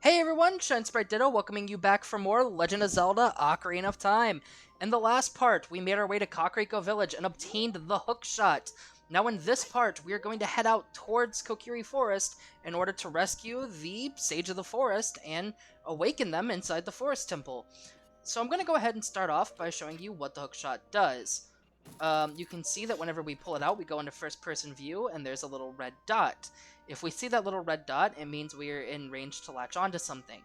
Hey everyone, Shine Sprite Ditto welcoming you back for more Legend of Zelda Ocarina of Time. In the last part, we made our way to Kakariko Village and obtained the Hookshot. Now in this part, we are going to head out towards Kokiri Forest in order to rescue the Sage of the Forest and awaken them inside the Forest Temple. So I'm going to go ahead and start off by showing you what the Hookshot does. You can see that whenever we pull it out, we go into first person view and there's a little red dot. If we see that little red dot, it means we're in range to latch onto something.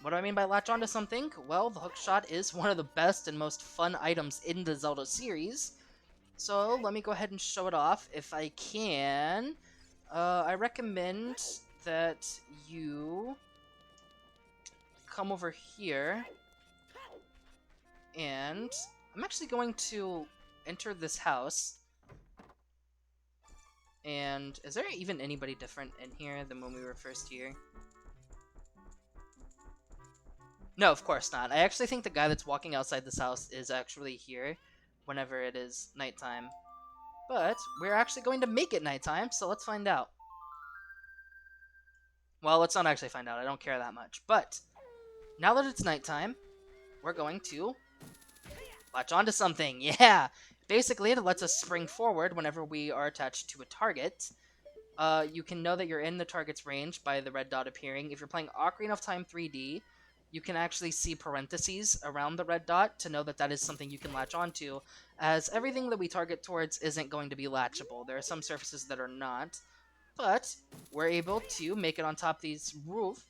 What do I mean by latch onto something? Well, the hookshot is one of the best and most fun items in the Zelda series. So let me go ahead and show it off if I can. I recommend that you come over here and I'm actually going to enter this house. And is there even anybody different in here than when we were first here? No, of course not. I actually think the guy that's walking outside this house is actually here whenever it is nighttime. But we're actually going to make it nighttime, so let's find out. Well, let's not actually find out. I don't care that much. But now that it's nighttime, we're going to latch onto something. Yeah! Basically, it lets us spring forward whenever we are attached to a target. You can know that you're in the target's range by the red dot appearing. If you're playing Ocarina of Time 3D, you can actually see parentheses around the red dot to know that that is something you can latch onto, as everything that we target towards isn't going to be latchable. There are some surfaces that are not, but we're able to make it on top of these roofs,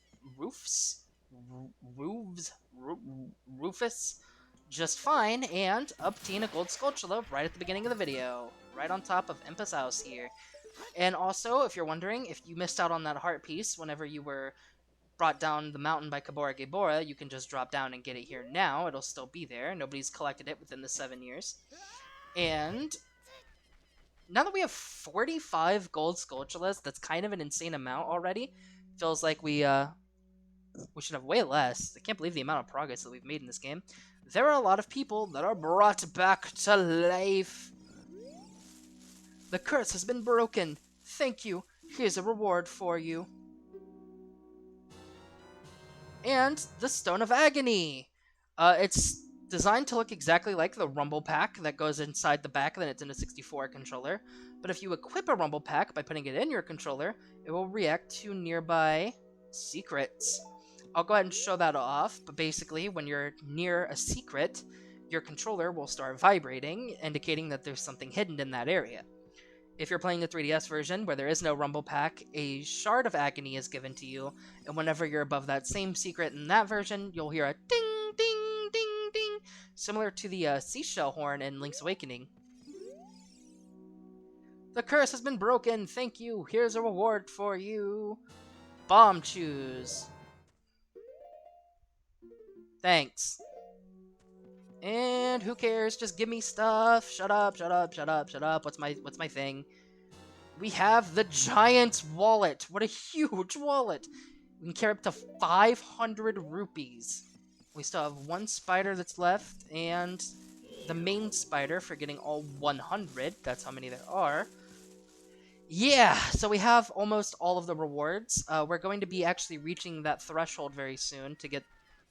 just fine, and obtain a gold sculpture right at the beginning of the video, right on top of Impa's house here. And also, if you're wondering, if you missed out on that heart piece whenever you were brought down the mountain by Kabora Gebora, you can just drop down and get it here now. It'll still be there. Nobody's collected it within the 7 years. And now that we have 45 gold Skulltulas, that's kind of an insane amount already. Feels like we should have way less. I can't believe the amount of progress that we've made in this game. There are a lot of people that are brought back to life. The curse has been broken. Thank you. Here's a reward for you. And the Stone of Agony. It's designed to look exactly like the Rumble Pack that goes inside the back of the Nintendo 64 controller. But if you equip a Rumble Pack by putting it in your controller, it will react to nearby secrets. I'll go ahead and show that off, but basically, when you're near a secret, your controller will start vibrating, indicating that there's something hidden in that area. If you're playing the 3DS version, where there is no Rumble Pack, a Shard of Agony is given to you, and whenever you're above that same secret in that version, you'll hear a ding, ding, ding, ding, similar to the seashell horn in Link's Awakening. The curse has been broken, thank you, here's a reward for you. Bomb Choose. Thanks. And who cares? Just give me stuff. Shut up, shut up, shut up, shut up. What's my thing? We have the Giant's Wallet. What a huge wallet. We can carry up to 500 rupees. We still have one spider that's left, and the main spider for getting all 100. That's how many there are. Yeah, so we have almost all of the rewards. We're going to be actually reaching that threshold very soon to get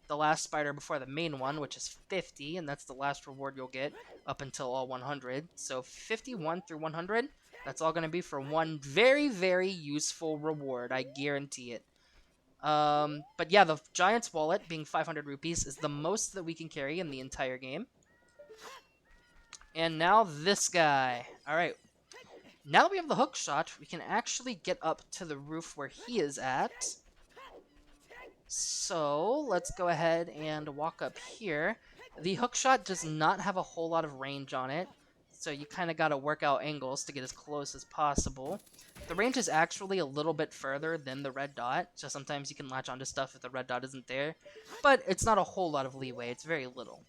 the last spider before the main one, which is 50, and that's the last reward you'll get up until all 100. So 51 through 100, that's all going to be for one very, very useful reward. I guarantee it. But yeah, the Giant's Wallet, being 500 rupees, is the most that we can carry in the entire game. And now this guy. Alright. Now that we have the Hookshot, we can actually get up to the roof where he is at. So, let's go ahead and walk up here. The Hookshot does not have a whole lot of range on it, so you kind of got to work out angles to get as close as possible. The range is actually a little bit further than the red dot, so sometimes you can latch onto stuff if the red dot isn't there, but it's not a whole lot of leeway, it's very little.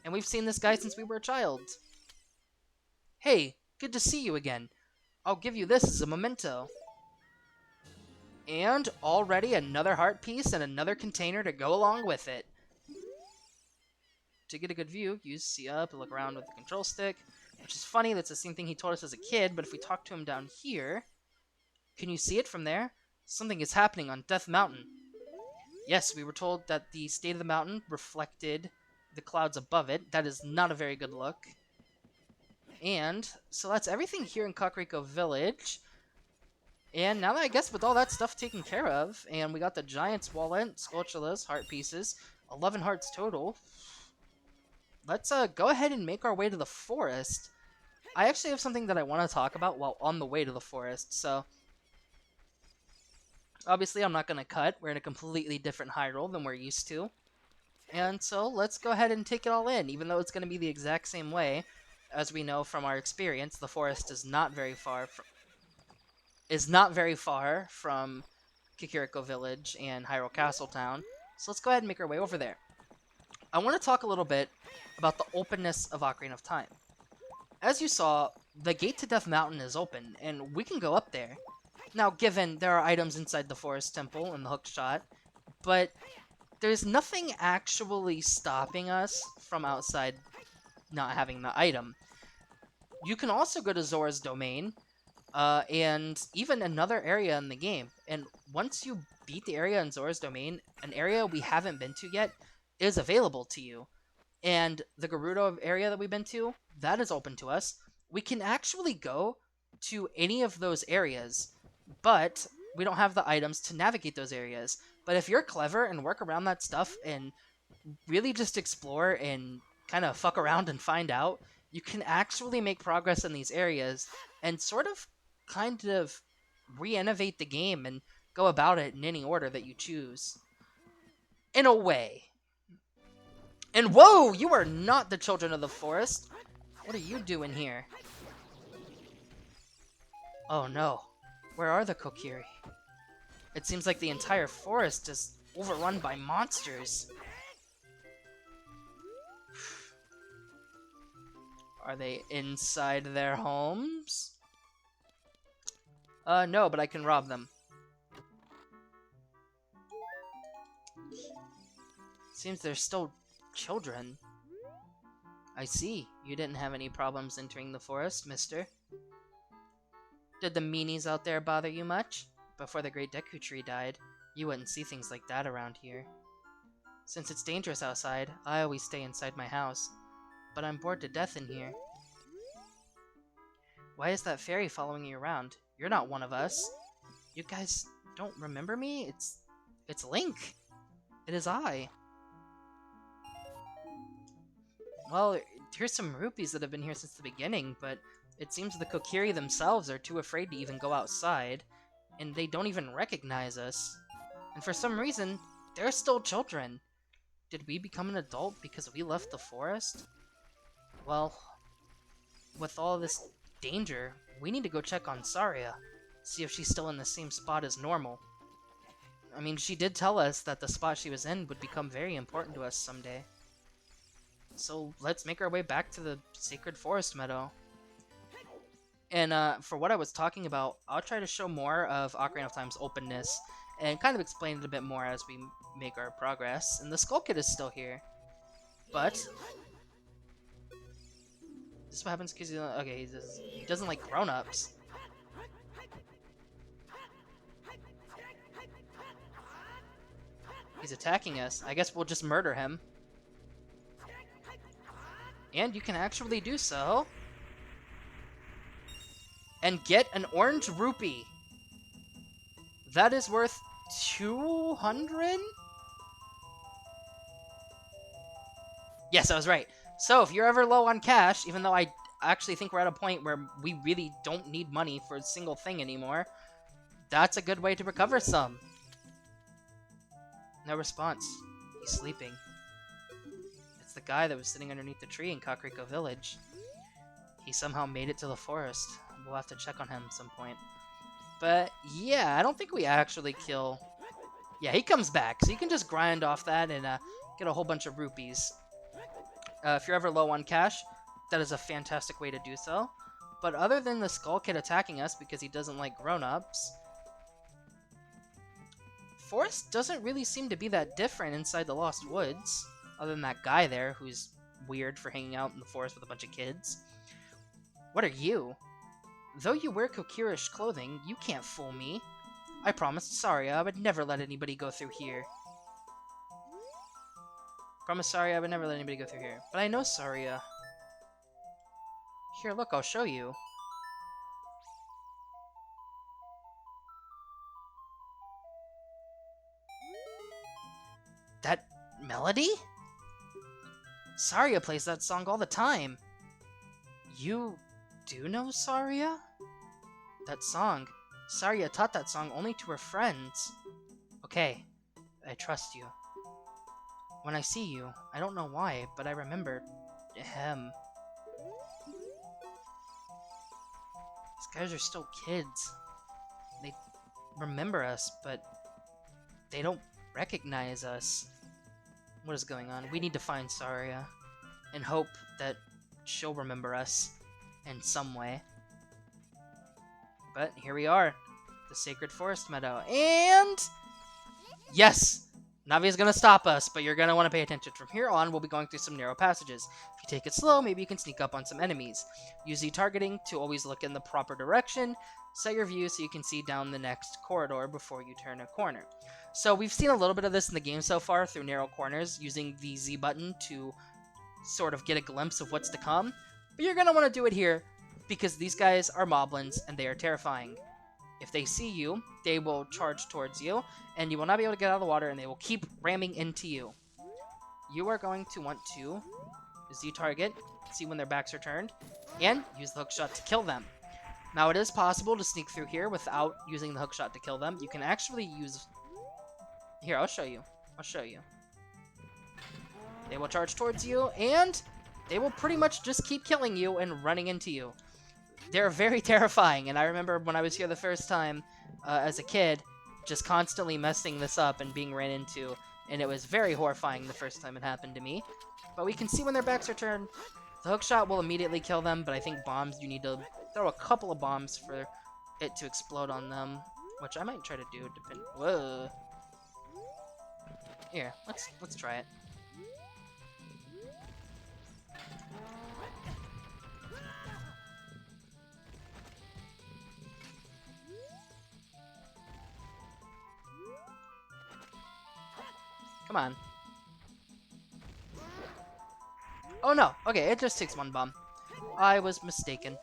And we've seen this guy since we were a child. Hey, good to see you again. I'll give you this as a memento. And already another heart piece and another container to go along with it. To get a good view, use C up and look around with the control stick. Which is funny, that's the same thing he told us as a kid, but if we talk to him down here... Can you see it from there? Something is happening on Death Mountain. Yes, we were told that the state of the mountain reflected the clouds above it. That is not a very good look. And so that's everything here in Kakariko Village. And now that I guess with all that stuff taken care of, and we got the Giant's Wallet, Skulltulas, heart pieces, 11 hearts total, let's go ahead and make our way to the forest. I actually have something that I want to talk about while on the way to the forest, so obviously I'm not going to cut. We're in a completely different Hyrule than we're used to. And so let's go ahead and take it all in, even though it's going to be the exact same way. As we know from our experience, the forest is not very far from Kokiri Village and Hyrule Castle Town. So let's go ahead and make our way over there. I want to talk a little bit about the openness of Ocarina of Time. As you saw, the gate to Death Mountain is open, and we can go up there. Now, given there are items inside the Forest Temple and the Hookshot, but there's nothing actually stopping us from outside not having the item. You can also go to Zora's Domain, and even another area in the game. And once you beat the area in Zora's Domain, an area we haven't been to yet is available to you. And the Gerudo area that we've been to, that is open to us. We can actually go to any of those areas, but we don't have the items to navigate those areas. But if you're clever and work around that stuff and really just explore and kind of fuck around and find out, you can actually make progress in these areas and sort of kind of re-innovate the game and go about it in any order that you choose. In a way. And whoa, you are not the children of the forest. What are you doing here? Oh no. Where are the Kokiri? It seems like the entire forest is overrun by monsters. Are they inside their homes? No, but I can rob them. Seems they're still children. I see. You didn't have any problems entering the forest, mister. Did the meanies out there bother you much? Before the Great Deku Tree died, you wouldn't see things like that around here. Since it's dangerous outside, I always stay inside my house. But I'm bored to death in here. Why is that fairy following you around? You're not one of us. You guys don't remember me? It's Link. It is I. Well, here's some rupees that have been here since the beginning, but it seems the Kokiri themselves are too afraid to even go outside, and they don't even recognize us. And for some reason, they're still children. Did we become an adult because we left the forest? Well, with all this danger, we need to go check on Saria, see if she's still in the same spot as normal. I mean, she did tell us that the spot she was in would become very important to us someday. So let's make our way back to the Sacred Forest Meadow. And for what I was talking about, I'll try to show more of Ocarina of Time's openness and kind of explain it a bit more as we make our progress. And the Skull Kid is still here. But this is what happens because he doesn't like grown-ups. He's attacking us. I guess we'll just murder him. And you can actually do so. And get an orange rupee. That is worth 200? Yes, I was right. So if you're ever low on cash, even though I actually think we're at a point where we really don't need money for a single thing anymore, that's a good way to recover some. No response. He's sleeping. It's the guy that was sitting underneath the tree in Kakariko Village. He somehow made it to the forest. We'll have to check on him at some point. But yeah, I don't think we actually kill... Yeah, he comes back, so you can just grind off that and get a whole bunch of rupees. If you're ever low on cash, that is a fantastic way to do so. But other than the Skull Kid attacking us because he doesn't like grown-ups, Forest doesn't really seem to be that different inside the Lost Woods, other than that guy there who's weird for hanging out in the forest with a bunch of kids. What are you? Though you wear Kokirish clothing, you can't fool me. I promised Saria I would never let anybody go through here. Promise Saria I would never let anybody go through here. But I know Saria. Here, look, I'll show you. That melody? Saria plays that song all the time. You do know Saria? That song. Saria taught that song only to her friends. Okay, I trust you. When I see you, I don't know why, but I remember him. These guys are still kids. They remember us, but they don't recognize us. What is going on? We need to find Saria and hope that she'll remember us in some way. But here we are, the Sacred Forest Meadow, and yes! Navi's gonna stop us, but you're gonna want to pay attention. From here on, we'll be going through some narrow passages. If you take it slow, maybe you can sneak up on some enemies. Use Z targeting to always look in the proper direction. Set your view so you can see down the next corridor before you turn a corner. So we've seen a little bit of this in the game so far through narrow corners, using the Z button to sort of get a glimpse of what's to come. But you're gonna want to do it here, because these guys are moblins and they are terrifying. If they see you, they will charge towards you, and you will not be able to get out of the water, and they will keep ramming into you. You are going to want to Z-target, see when their backs are turned, and use the hookshot to kill them. Now, it is possible to sneak through here without using the hookshot to kill them. You can actually use... Here, I'll show you. I'll show you. They will charge towards you, and they will pretty much just keep killing you and running into you. They're very terrifying, and I remember when I was here the first time as a kid, just constantly messing this up and being ran into, and it was very horrifying the first time it happened to me. But we can see when their backs are turned. The hookshot will immediately kill them, but I think bombs, you need to throw a couple of bombs for it to explode on them, which I might try to do. Whoa. Here, let's try it. Come on. Oh no, okay, it just takes one bomb. I was mistaken.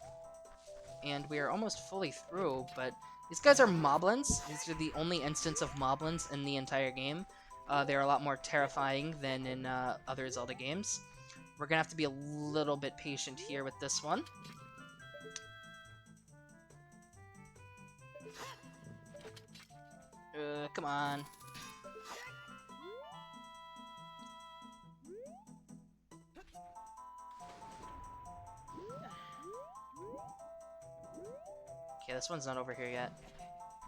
And we are almost fully through, but these guys are moblins. These are the only instance of moblins in the entire game. They're a lot more terrifying than in other Zelda games. We're gonna have to be a little bit patient here with this one. Come on. Okay, this one's not over here yet.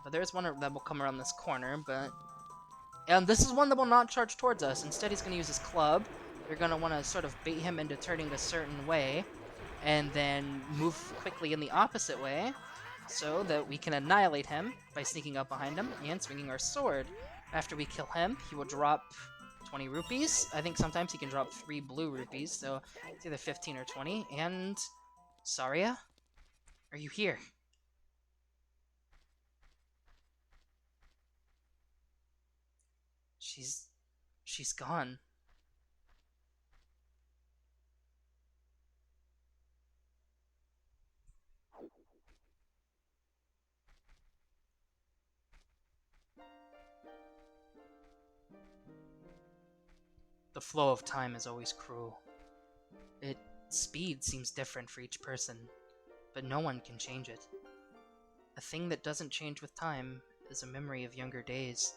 But there's one that will come around this corner, but... And this is one that will not charge towards us. Instead, he's going to use his club. You're going to want to sort of bait him into turning a certain way, and then move quickly in the opposite way, so that we can annihilate him by sneaking up behind him and swinging our sword. After we kill him, he will drop 20 rupees. I think sometimes he can drop 3 blue rupees, so it's either 15 or 20. And... Saria? Are you here? She's gone. The flow of time is always cruel. Its speed seems different for each person, but no one can change it. A thing that doesn't change with time is a memory of younger days.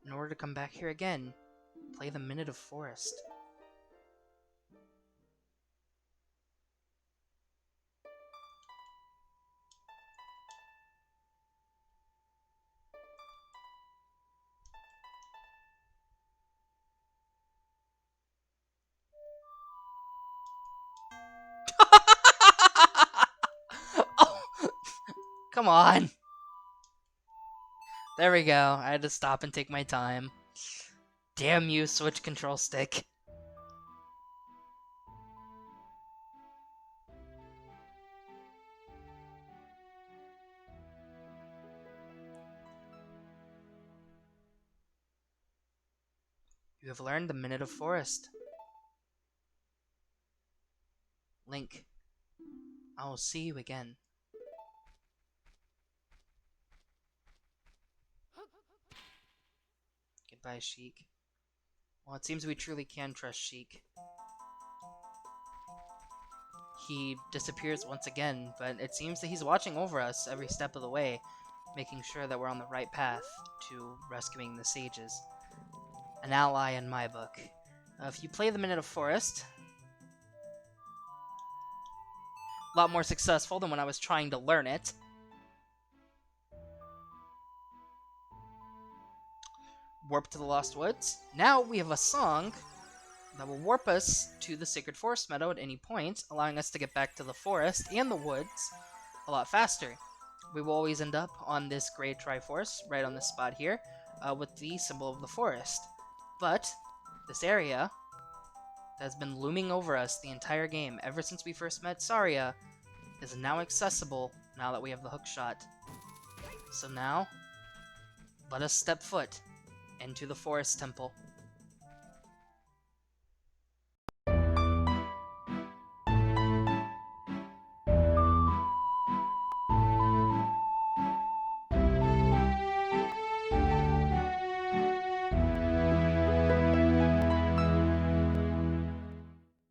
In order to come back here again, play the Minute of Forest. Oh, come on. There we go. I had to stop and take my time. Damn you, Switch control stick. You have learned the Minute of Forest. Link, I will see you again. Goodbye, Sheik. Well, it seems we truly can trust Sheik. He disappears once again, but it seems that he's watching over us every step of the way, making sure that we're on the right path to rescuing the sages. An ally in my book. If you play the Minute of Forest, a lot more successful than when I was trying to learn it. Warp to the Lost Woods. Now we have a song that will warp us to the Sacred Forest Meadow at any point, allowing us to get back to the forest and the woods a lot faster. We will always end up on this Great Triforce, right on this spot here, with the symbol of the forest. But this area that has been looming over us the entire game, ever since we first met Saria, is now accessible now that we have the Hookshot. So now, let us step foot into the Forest Temple.